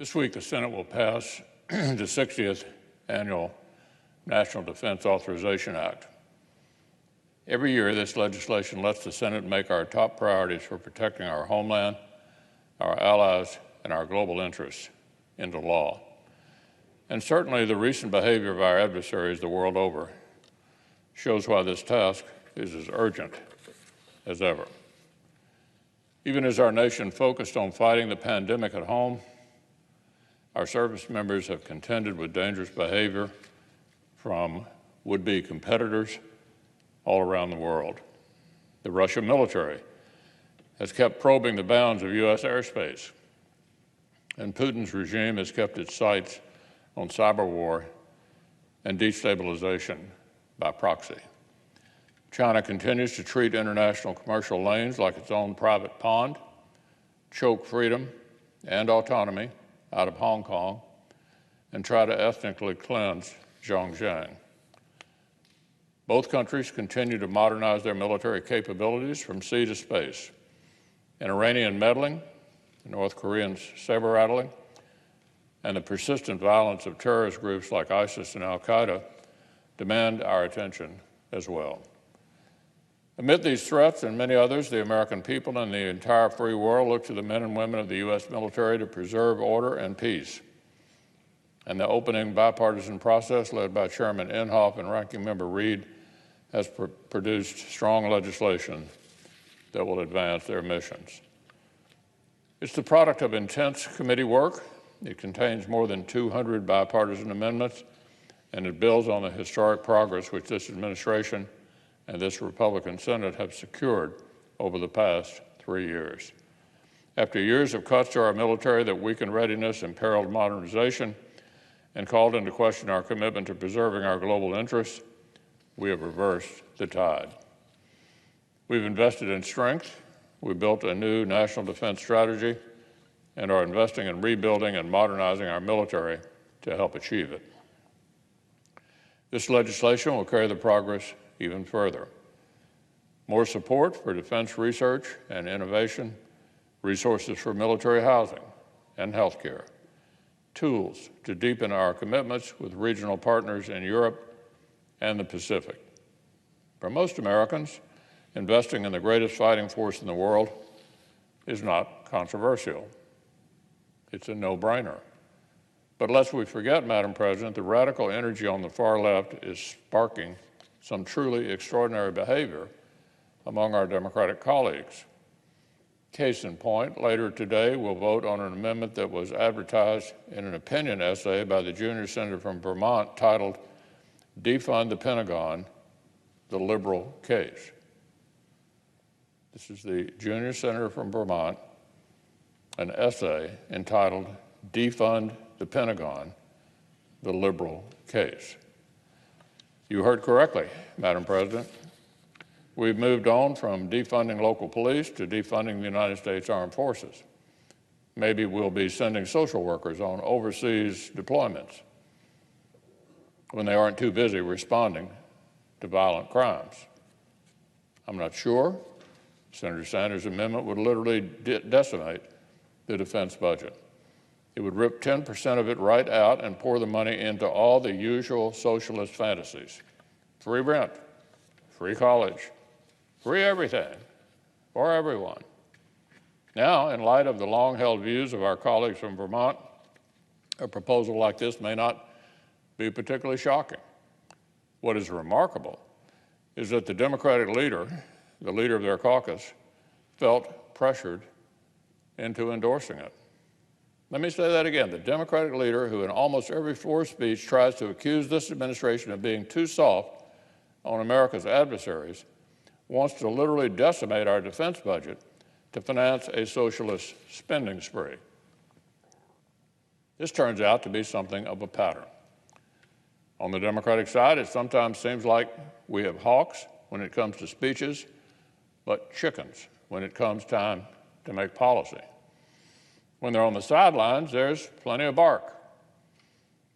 This week, the Senate will pass the 60th annual National Defense Authorization Act. Every year, this legislation lets the Senate make our top priorities for protecting our homeland, our allies, and our global interests into law. And certainly, the recent behavior of our adversaries the world over shows why this task is as urgent as ever. Even as our nation focused on fighting the pandemic at home, our service members have contended with dangerous behavior from would-be competitors all around the world. The Russian military has kept probing the bounds of U.S. airspace, and Putin's regime has kept its sights on cyber war and destabilization by proxy. China continues to treat international commercial lanes like its own private pond, choke freedom and autonomy out of Hong Kong, and try to ethnically cleanse Xinjiang. Both countries continue to modernize their military capabilities from sea to space. And Iranian meddling, North Korean saber rattling, and the persistent violence of terrorist groups like ISIS and al-Qaeda demand our attention as well. Amid these threats and many others, the American people and the entire free world look to the men and women of the U.S. military to preserve order and peace. And the opening bipartisan process led by Chairman Inhofe and Ranking Member Reid has produced strong legislation that will advance their missions. It's the product of intense committee work. It contains more than 200 bipartisan amendments, and it builds on the historic progress which this administration and this Republican Senate have secured over the past 3 years. After years of cuts to our military that weakened readiness, imperiled modernization, and called into question our commitment to preserving our global interests, we have reversed the tide. We've invested in strength, we built a new national defense strategy, and are investing in rebuilding and modernizing our military to help achieve it. This legislation will carry the progress even further. More support for defense research and innovation, resources for military housing and health care, tools to deepen our commitments with regional partners in Europe and the Pacific. For most Americans, investing in the greatest fighting force in the world is not controversial. It's a no-brainer. But lest we forget, Madam President, the radical energy on the far left is sparking some truly extraordinary behavior among our Democratic colleagues. Case in point, later today we'll vote on an amendment that was advertised in an opinion essay by the junior senator from Vermont titled, "Defund the Pentagon, the Liberal Case." This is the junior senator from Vermont, an essay entitled, "Defund the Pentagon, the Liberal Case." You heard correctly, Madam President. We've moved on from defunding local police to defunding the United States Armed Forces. Maybe we'll be sending social workers on overseas deployments when they aren't too busy responding to violent crimes. I'm not sure. Senator Sanders' amendment would literally decimate the defense budget. It would rip 10% of it right out and pour the money into all the usual socialist fantasies. Free rent, free college, free everything for everyone. Now, in light of the long-held views of our colleagues from Vermont, a proposal like this may not be particularly shocking. What is remarkable is that the Democratic leader, the leader of their caucus, felt pressured into endorsing it. Let me say that again. The Democratic leader, who in almost every floor speech tries to accuse this administration of being too soft on America's adversaries, wants to literally decimate our defense budget to finance a socialist spending spree. This turns out to be something of a pattern. On the Democratic side, it sometimes seems like we have hawks when it comes to speeches, but chickens when it comes time to make policy. When they're on the sidelines, there's plenty of bark.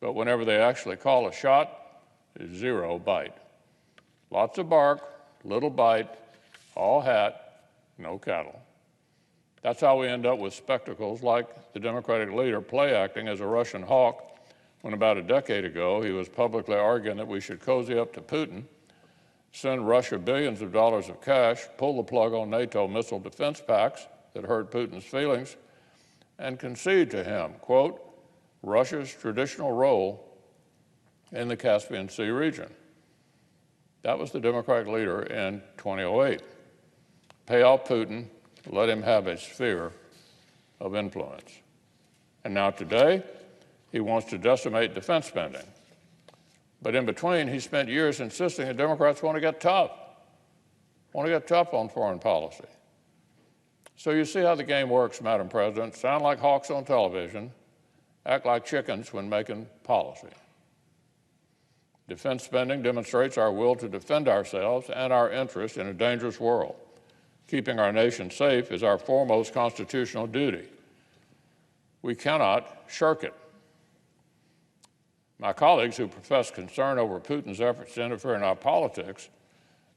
But whenever they actually call a shot, there's zero bite. Lots of bark, little bite, all hat, no cattle. That's how we end up with spectacles like the Democratic leader play acting as a Russian hawk when about a decade ago he was publicly arguing that we should cozy up to Putin, send Russia billions of dollars of cash, pull the plug on NATO missile defense pacts that hurt Putin's feelings, and concede to him, quote, Russia's traditional role in the Caspian Sea region. That was the Democratic leader in 2008. Pay off Putin, let him have a sphere of influence. And now today, he wants to decimate defense spending. But in between, he spent years insisting that Democrats want to get tough on foreign policy. So you see how the game works, Madam President. Sound like hawks on television, act like chickens when making policy. Defense spending demonstrates our will to defend ourselves and our interests in a dangerous world. Keeping our nation safe is our foremost constitutional duty. We cannot shirk it. My colleagues who profess concern over Putin's efforts to interfere in our politics,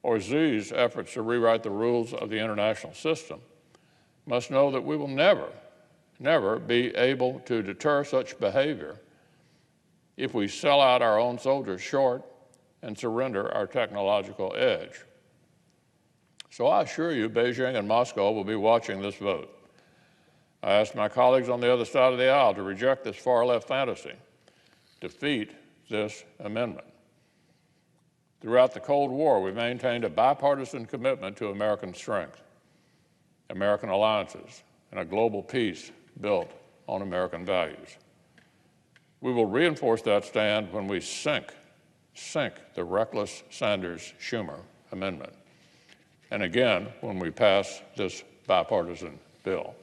or Xi's efforts to rewrite the rules of the international system, must know that we will never be able to deter such behavior if we sell out our own soldiers short and surrender our technological edge. So I assure you, Beijing and Moscow will be watching this vote. I ask my colleagues on the other side of the aisle to reject this far-left fantasy, defeat this amendment. Throughout the Cold War, we maintained a bipartisan commitment to American strength, American alliances, and a global peace built on American values. We will reinforce that stand when we sink the reckless Sanders-Schumer amendment, and again when we pass this bipartisan bill.